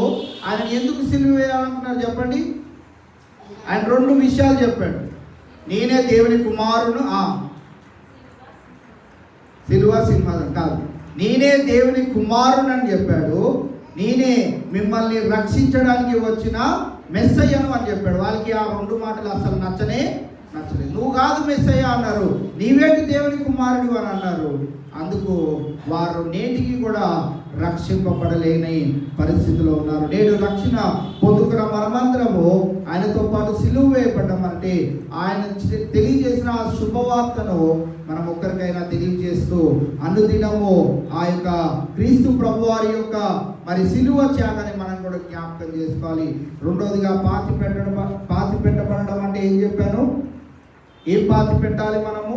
Speaker 3: ఆయన ఎందుకు సిలువ వేయాలనుకున్నారు చెప్పండి? ఆయన 2 విషయాలు చెప్పాడు. నేనే దేవుని కుమారును, సిలువ సింహాసనం కాదు, నేనే దేవుని కుమారుని అని చెప్పాడు. నేనే మిమ్మల్ని రక్షించడానికి వచ్చిన మెస్సయ్యను అని చెప్పాడు. వాళ్ళకి ఆ 2 మాటలు అసలు నచ్చలేదు. నువ్వు కాదు మెస్సయ్య అన్నారు, నీవేంటి దేవుని కుమారుడు అని అన్నారు. అందుకు వారు నేటికి కూడా రక్షింపబడలేని పరిస్థితిలో ఉన్నారు. నేడు రక్షణ పొందుకున్న మనమందరము ఆయనతో పాటు సిలువ వేయబడ్డం అంటే ఆయన తెలియజేసిన ఆ శుభవార్తను మనం ఒక్కరికైనా తెలియజేస్తూ అనుదినము ఆ యొక్క క్రీస్తు ప్రభువారి యొక్క మరి సిలువ త్యాగాన్ని మనం కూడా జ్ఞాపకం చేసుకోవాలి. రెండవదిగా పాతి పెట్టబడడం అంటే ఏం చెప్పాను? ఏం పాతి పెట్టాలి? మనము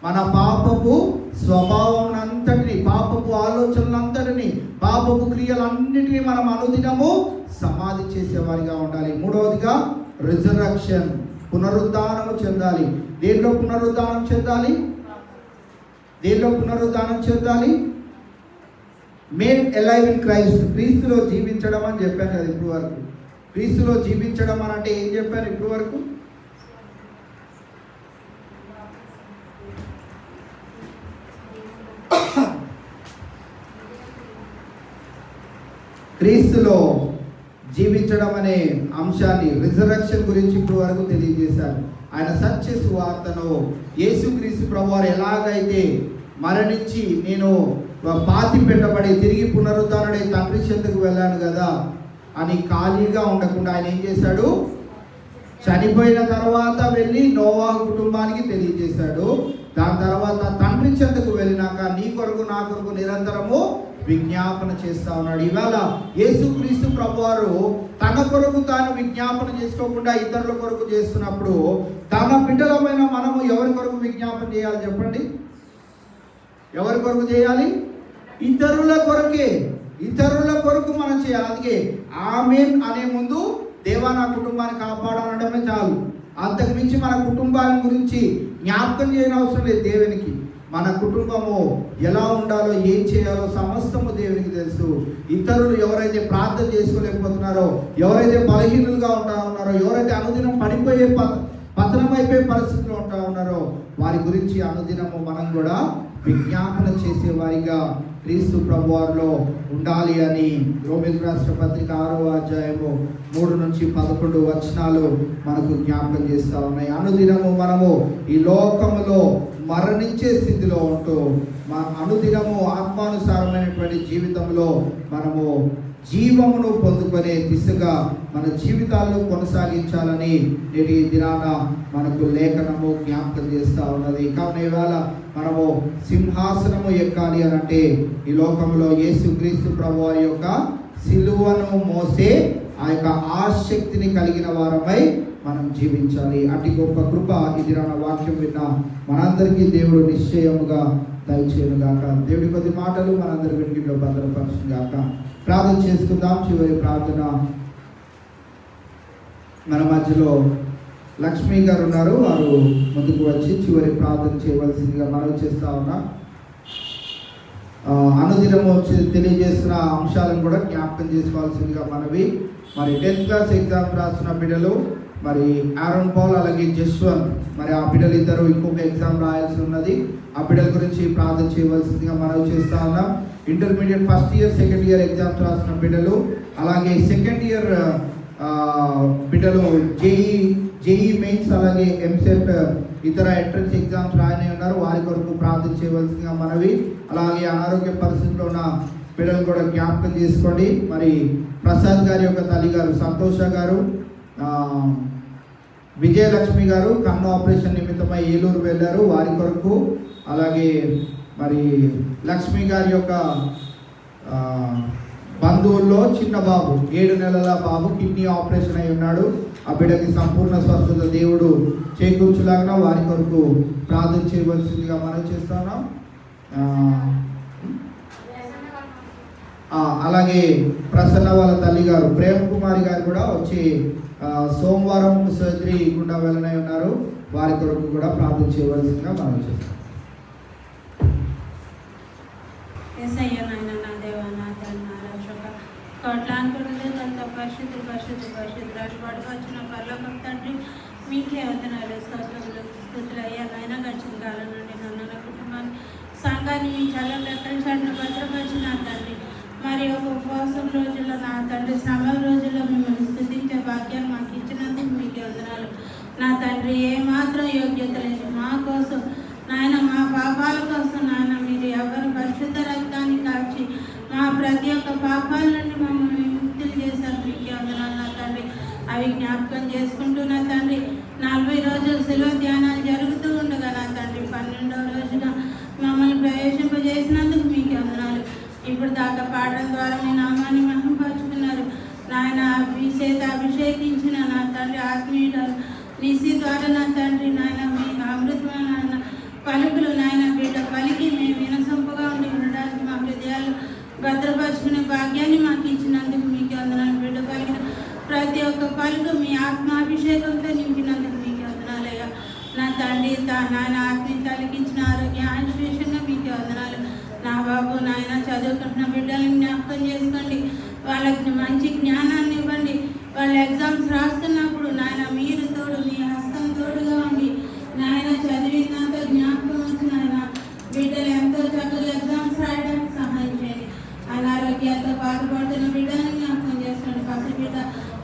Speaker 3: మన పాపపు స్వభావం అంతటిని, పాపపు ఆలోచనలంతటిని, పాపపు క్రియలన్నిటినీ మనం అనుదినము సమాధి చేసేవారిగా ఉండాలి. మూడవదిగా రిజరక్షన్, పునరుద్ధానము చెందాలి. దేంట్లో పునరుద్ధానం చెందాలి? మేడ్ అలైవ్ ఇన్ క్రైస్ట్, క్రీస్తులో జీవించడం అని చెప్పాను కదా ఇప్పుడు వరకు. క్రీస్తులో జీవించడం అని అంటే ఏం చెప్పాను ఇప్పుడు వరకు? క్రీస్తులో జీవించడం అనే అంశాన్ని, రిజరక్షన్ గురించి ఇప్పుడు వరకు తెలియజేశారు. ఆయన సత్య సువార్తను యేసుక్రీస్తు ప్రభువారు ఎలాగైతే మరణించి నేను పాతి పెట్టబడి తిరిగి పునరుద్ధానుడై తండ్రి చెంతకు వెళ్ళాను కదా అని ఖాళీగా ఉండకుండా ఆయన ఏం చేశాడు? చనిపోయిన తర్వాత వెళ్ళి నోవాహు కుటుంబానికి తెలియజేశాడు. దాని తర్వాత తండ్రి చెంతకు వెళ్ళినాక నీ కొరకు నా కొరకు నిరంతరము విజ్ఞాపన చేస్తా ఉన్నాడు. ఇవాళ యేసుక్రీస్తు ప్రభువారు తన కొరకు తాను విజ్ఞాపన చేసుకోకుండా ఇతరుల కొరకు చేస్తున్నప్పుడు తన బిడ్డలమైన మనము ఎవరి కొరకు విజ్ఞాపన చేయాలి చెప్పండి? ఎవరి కొరకు చేయాలి? ఇతరుల కొరకే. ఇతరుల కొరకు మనం చేయాలి. అందుకే ఆమేన్ అనే ముందు దేవా నా కుటుంబాన్ని కాపాడనడమే చాలు. అంతకు మించి మన కుటుంబాల గురించి జ్ఞాపకం చేయని అవసరం లేదు దేవునికి. మన కుటుంబము ఎలా ఉండాలో, ఏం చేయాలో సమస్తము దేవునికి తెలుసు. ఇతరులు ఎవరైతే ప్రార్థన చేసుకోలేకపోతున్నారో, ఎవరైతే బలహీనులుగా ఉన్నారో, ఎవరైతే అనుదినం పడిపోయే పతనమైపోయే పరిస్థితిలో ఉన్నారో వారి గురించి అనుదినము మనం కూడా విజ్ఞాపన చేసేవారిగా క్రీస్తు ప్రభువారిలో ఉండాలి అని రోమీయులకు రాసిన పత్రిక 6వ అధ్యాయము 3 నుంచి 11 వచనాలు మనకు జ్ఞాపకం చేస్తూ ఉన్నాయి. అనుదినము మనము ఈ లోకములో మరణించే స్థితిలో ఉంటూ అనుదినము ఆత్మానుసారమైనటువంటి జీవితంలో మనము జీవమును పొందుకునే దిశగా మన జీవితాల్లో కొనసాగించాలని నేటి దినాన మనకు లేఖనము జ్ఞాపకం చేస్తూ ఉన్నది. కావున ఇవాళ మనము సింహాసనము ఎక్కాలి అని అంటే ఈ లోకంలో యేసుక్రీస్తు ప్రభువారి యొక్క సిలువను మోసే ఆ యొక్క ఆసక్తిని కలిగిన వారమై మనం జీవించాలి. అతి గొప్ప కృప ఈ దినాన వాక్యం విన్న మనందరికీ దేవుడు నిశ్చయముగా దయచేయను గాక. దేవుడి కొద్ది మాటలు మనందరి వెనుకలో భద్రపరచును గాక. ప్రార్థన చేసుకుందాం. చివరి ప్రార్థన. మన మధ్యలో లక్ష్మి గారు ఉన్నారు. వారు ముందుకు వచ్చి చివరి ప్రార్థన చేయవలసిందిగా మనవి చేస్తా ఉన్నా. అనుదినము తెలియజేస్తున్న అంశాలను కూడా జ్ఞాపకం చేసుకోవాల్సిందిగా మనవి. మరి 10th క్లాస్ ఎగ్జామ్ రాస్తున్న బిడ్డలు, మరి ఆరోన్ పాల్ అలాగే జస్వంత్, మరి ఆ బిడ్డలు ఇద్దరు ఇంకొక ఎగ్జామ్ రాయాల్సి ఉన్నది. ఆ బిడ్డల గురించి ప్రార్థన చేయవలసిందిగా మనవి చేస్తా ఉన్నాం. Intermediate first year second year exams రాస్తున్న బిడ్డలు, అలాగే సెకండ్ ఇయర్ బిడ్డలు జేఈ మెయిన్స్ అలాగే ఎంసెట్ ఇతర ఎంట్రన్స్ ఎగ్జామ్స్ రాయనే ఉన్నారు. వారి కొరకు ప్రార్థన చేయవలసిందిగా మనవి. అలాగే అనారోగ్య పరిస్థితిలో ఉన్న బిడ్డలు కూడా జ్ఞాపకం చేసుకోండి. మరి ప్రసాద్ గారి యొక్క తల్లి గారు సంతోష గారు, విజయలక్ష్మి గారు కన్ను ఆపరేషన్ నిమిత్తమై ఏలూరు వెళ్ళారు. వారి కొరకు, అలాగే మరి లక్ష్మి గారి యొక్క బంధువుల్లో చిన్న బాబు 7 నెలల బాబు కిడ్నీ ఆపరేషన్ అయి ఉన్నాడు. ఆ బిడ్డకి సంపూర్ణ స్వస్థత దేవుడు చేకూర్చులాగా వారి కొరకు ప్రార్థన చేయవలసిందిగా మనం చేస్తున్నాం. అలాగే ప్రసన్న వాళ్ళ తల్లి గారు ప్రేమ్ కుమారి గారు కూడా వచ్చి సోమవారం సర్జరీ గుండా వెళ్ళనై ఉన్నారు. వారి కొరకు కూడా ప్రార్థన చేయవలసిందిగా మనం చేస్తాం.
Speaker 2: తండ్రి మీకే వందనాలు, స్తోత్రములు, స్తుతులు అయ్యా నాయన. గడిచిన కాలం నుండి నన్ను నా కుటుంబాన్ని సంఘాన్ని మీ చల్లని రెక్కల చాటున భద్రపరిచిన తండ్రి, మరి ఒక ఉపవాసం రోజుల్లో నా తండ్రి శ్రమల రోజుల్లో మిమ్మల్ని స్తుతించే భాగ్యాన్ని మాకు ఇచ్చినందుకు మీకే వందనాలు నా తండ్రి. ఏమాత్రం యోగ్యత లేదు మా కోసం నాయన, మా పాపాల కోసం నాయన మీరు ఎవరు పరిశుద్ధ రక్తాన్ని కాచి మా ప్రతి ఒక్క పాపాల నుండి మమ్మల్ని ముక్తులు చేశారు. మీకే వందనాలు నా తండ్రి. అవి జ్ఞాపకం చేసుకుంటూ నా తండ్రి 40 రోజులు సెలవు ధ్యానాలు జరుగుతూ ఉండగా నా తండ్రి 12వ రోజున మమ్మల్ని ప్రవేశింపజేసినందుకు మీకు వందనాలు. ఇప్పుడు దాకా పాటల ద్వారా మీ నామాన్ని మహిమపరుచుకున్నారు నాయన. చేత అభిషేకించిన నా తండ్రి ఆత్మీయులు నిసి ద్వారా నా తండ్రి నాయన మీ అమృతమైన పలుకులు నాయన బిడ్డ పలికి మేము వినసొంపుగా ఉండి ఉండడానికి మా హృదయాలు భద్రపరుచుకునే భాగ్యాన్ని మాకు ఇచ్చినందుకు మీకు వందనాలు. బిడ్డ పలికిన ప్రతి ఒక్క పలుకు మీ ఆత్మాభిషేకంతో నింపినందుకు మీకు వందనాలయ్యా నా తండ్రి. నాయన ఆత్మీయ తలికించిన ఆరోగ్య ఆయుష్యంగా మీకు వందనాలు నా బాబు. నాయన చదువుకుంటున్న బిడ్డలను జ్ఞాపకం చేసుకోండి, వాళ్ళకి మంచి జ్ఞానాన్ని ఇవ్వండి. వాళ్ళు ఎగ్జామ్స్ రాస్తున్నప్పుడు నాయన మీరు తోడు, మీ హస్తం తోడుగా ఉండి నాయన చదివినంత జ్ఞాపకం వచ్చి నాయన బిడ్డలు ఎంతో చక్కగా ఎగ్జామ్స్ రాయడానికి సహాయం చేయండి. అనారోగ్యాలతో బాధపడుతున్న బిడ్డలను జ్ఞాపకం చేసుకోండి. పసి బిడ్డ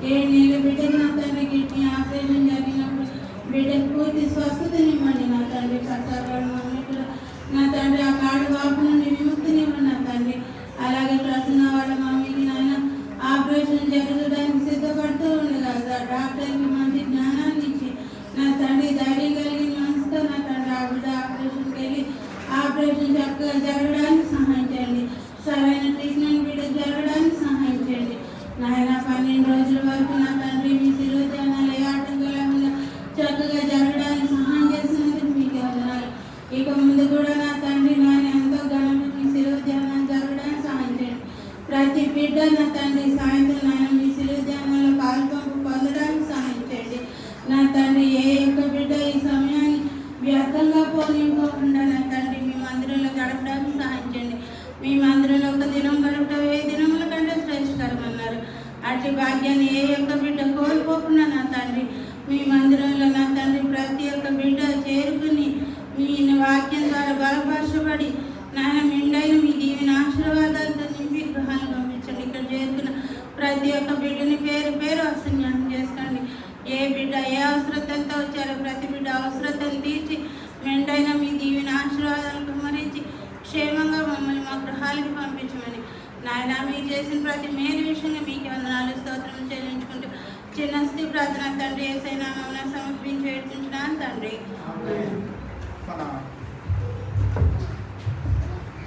Speaker 2: 7 నెలల బిడ్డకి నా తండ్రి కిడ్నీ ఆపరేషన్ జరిగినప్పుడు బిడ్డకు పూర్తి స్వస్థతనివ్వండి నా తండ్రి. కష్టాలు నా తండ్రి ఆ కాడు వాపు నుండి విముక్తినివ్వండి నా తండ్రి. అలాగే ప్రసన్న వాళ్ళ మమ్మీకి నాయన ఆపరేషన్ జరగడానికి సిద్ధపడుతూ ఉండగా డాక్టర్కి మంచి జ్ఞానాన్ని ఇచ్చి నా తండ్రి ధైర్యం కలిగిన మనసుతో నా తండ్రి ఆ బిడ్డ ఆపరేషన్కి వెళ్ళి ఆపరేషన్ చక్కగా జరగడానికి సహాయం చేయండి. సరైన ట్రీట్మెంట్ బిడ్డ జరగడానికి సహాయం చేయండి నాయన. 12 రోజుల వరకు నా తండ్రి మీ శిరోజనాలు ఏ ఆటంకాల చక్కగా జరగడానికి సహాయం చేసినందుకు మీకు వందనాలు. ఇక ముందు కూడా నా తండ్రి నాయన ఎంతో ఘనంగా మీ శిరోజనాలు జరగడానికి సహాయం చేయండి. ప్రతి బిడ్డ నా తండ్రి సాయంత్రం నాయన మీ శిరోజనాల్లో పాల్పంపు పొందడానికి సహాయం చేయండి నా తండ్రి. ఏ ఒక్క బిడ్డ ఈ సమయాన్ని వ్యర్థంగా పోనివ్వకుండా నా తండ్రి మీ మందిరంలో గడపడానికి సహాయం చేయండి. మీ మందిరంలో ఒక దినం గడపడం 1000 దినముల కంటే శ్రేష్ఠకరమన్నారు. అట్టి భాగ్యాన్ని ఏ ఒక్క బిడ్డ కోల్పోకుండా నా తండ్రి మీ మందిరంలో నా తండ్రి ప్రతి ఒక్క బిడ్డ చేరుకుని మీ వాక్యం ద్వారా బలపరచబడి నాయన మెండైన మీ దీవెన ఆశీర్వాదాలతో నింపి గృహాలు పంపించండి. ఇక్కడ చేరుకున్న ప్రతి ఒక్క బిడ్డని పేరు పేరు జ్ఞాపకం చేసుకోండి. ఏ బిడ్డ ఏ అవసరతలతో వచ్చారో ప్రతి బిడ్డ అవసరతను తీర్చి మెండైన మీ దీవెన ఆశీర్వాదాలు కుమ్మరించి క్షేమంగా మమ్మల్ని మా గృహాలకి పంపించమని నాయన మీరు చేసిన ప్రతి మేలు విషయంగా మీకు వందనాలు స్తోత్రం చెల్లించుకుంటూ చిన్న స్థితి ప్రార్థన తండ్రి యేసయ్య నామమున సమర్పించి వేడుకుంటున్నాను తండ్రి.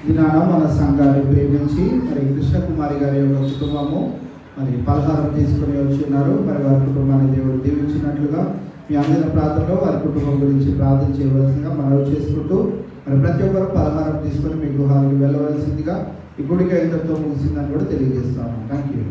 Speaker 3: ఈనాడ మన సంఘాన్ని ప్రేమించి మరి కృష్ణకుమారి గారి యొక్క కుటుంబము మరి పలహారం తీసుకుని వచ్చి ఉన్నారు. మరి వారి కుటుంబాన్ని దేవుడు దీవించినట్లుగా మీ అందరి ప్రార్థనలో వారి కుటుంబం గురించి ప్రార్థన చేయవలసిందిగా మనవి చేసుకుంటూ మరి ప్రతి ఒక్కరు పలహారం తీసుకొని మీ గృహాలకు వెళ్ళవలసిందిగా ఈ గుడికి ఇంతతో ముగిసిందని కూడా తెలియజేస్తాము. Thank you.